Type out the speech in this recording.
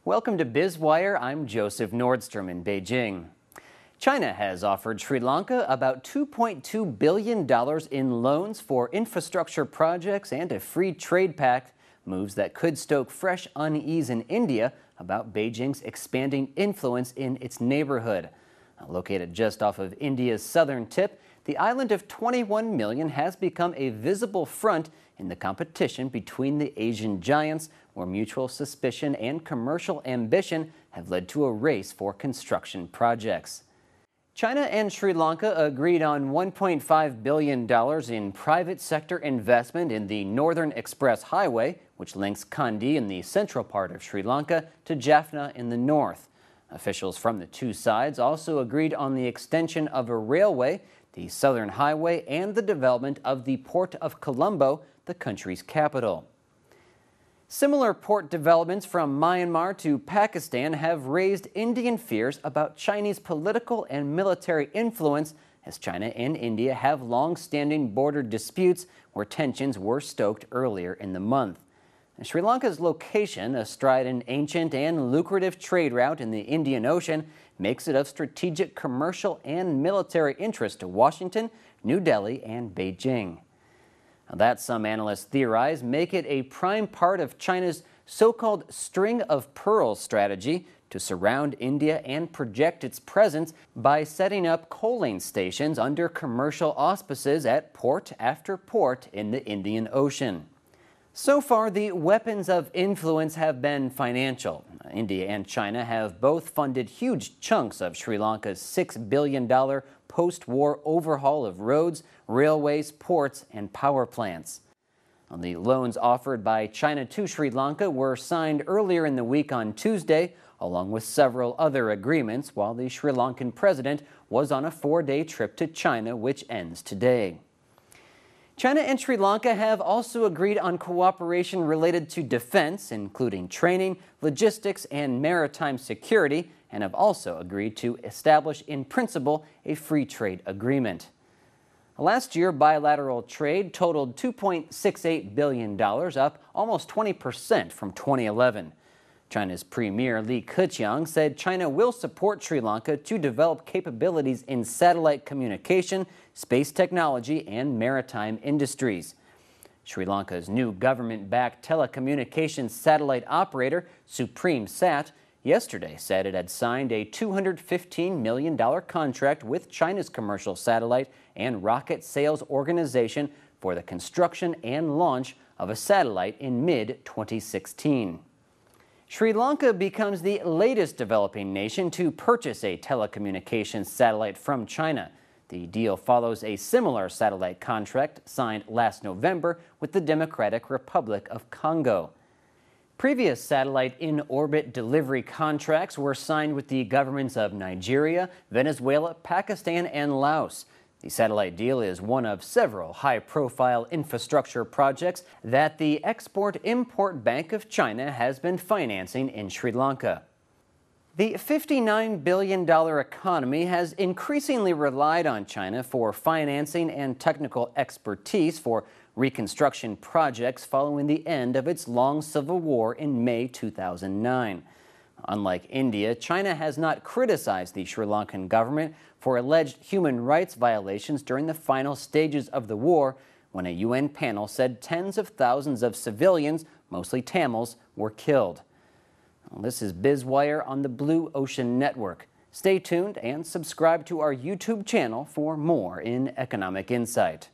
Welcome to Biz Wire. I'm Joseph Nordstrom in Beijing. China has offered Sri Lanka about $2.2 billion in loans for infrastructure projects and a free trade pact, moves that could stoke fresh unease in India about Beijing's expanding influence in its neighborhood. Located just off of India's southern tip, the island of 21 million has become a visible front in the competition between the Asian giants, where mutual suspicion and commercial ambition have led to a race for construction projects. China and Sri Lanka agreed on $1.5 billion in private sector investment in the Northern Express Highway, which links Kandy in the central part of Sri Lanka to Jaffna in the north. Officials from the two sides also agreed on the extension of a railway, the Southern Highway, and the development of the Port of Colombo, the country's capital. Similar port developments from Myanmar to Pakistan have raised Indian fears about Chinese political and military influence, as China and India have long-standing border disputes where tensions were stoked earlier in the month. Sri Lanka's location astride an ancient and lucrative trade route in the Indian Ocean makes it of strategic commercial and military interest to Washington, New Delhi, and Beijing. Now, that, some analysts theorize, make it a prime part of China's so-called string of pearls strategy to surround India and project its presence by setting up coaling stations under commercial auspices at port after port in the Indian Ocean. So far, the weapons of influence have been financial. India and China have both funded huge chunks of Sri Lanka's $6 billion post-war overhaul of roads, railways, ports, and power plants. The loans offered by China to Sri Lanka were signed earlier in the week on Tuesday, along with several other agreements, while the Sri Lankan president was on a 4-day trip to China, which ends today. China and Sri Lanka have also agreed on cooperation related to defense, including training, logistics, and maritime security, and have also agreed to establish in principle a free trade agreement. Last year, bilateral trade totaled $2.68 billion, up almost 20% from 2011. China's Premier Li Keqiang said China will support Sri Lanka to develop capabilities in satellite communication, space technology, and maritime industries. Sri Lanka's new government-backed telecommunications satellite operator, SupremeSat, yesterday said it had signed a $215 million contract with China's commercial satellite and rocket sales organization for the construction and launch of a satellite in mid-2016. Sri Lanka becomes the latest developing nation to purchase a telecommunications satellite from China. The deal follows a similar satellite contract signed last November with the Democratic Republic of Congo. Previous satellite in-orbit delivery contracts were signed with the governments of Nigeria, Venezuela, Pakistan, and Laos. The satellite deal is one of several high-profile infrastructure projects that the Export-Import Bank of China has been financing in Sri Lanka. The $59 billion economy has increasingly relied on China for financing and technical expertise for reconstruction projects following the end of its long civil war in May 2009. Unlike India, China has not criticized the Sri Lankan government for alleged human rights violations during the final stages of the war, when a UN panel said tens of thousands of civilians, mostly Tamils, were killed. This is Biz Wire on the Blue Ocean Network. Stay tuned and subscribe to our YouTube channel for more in economic insight.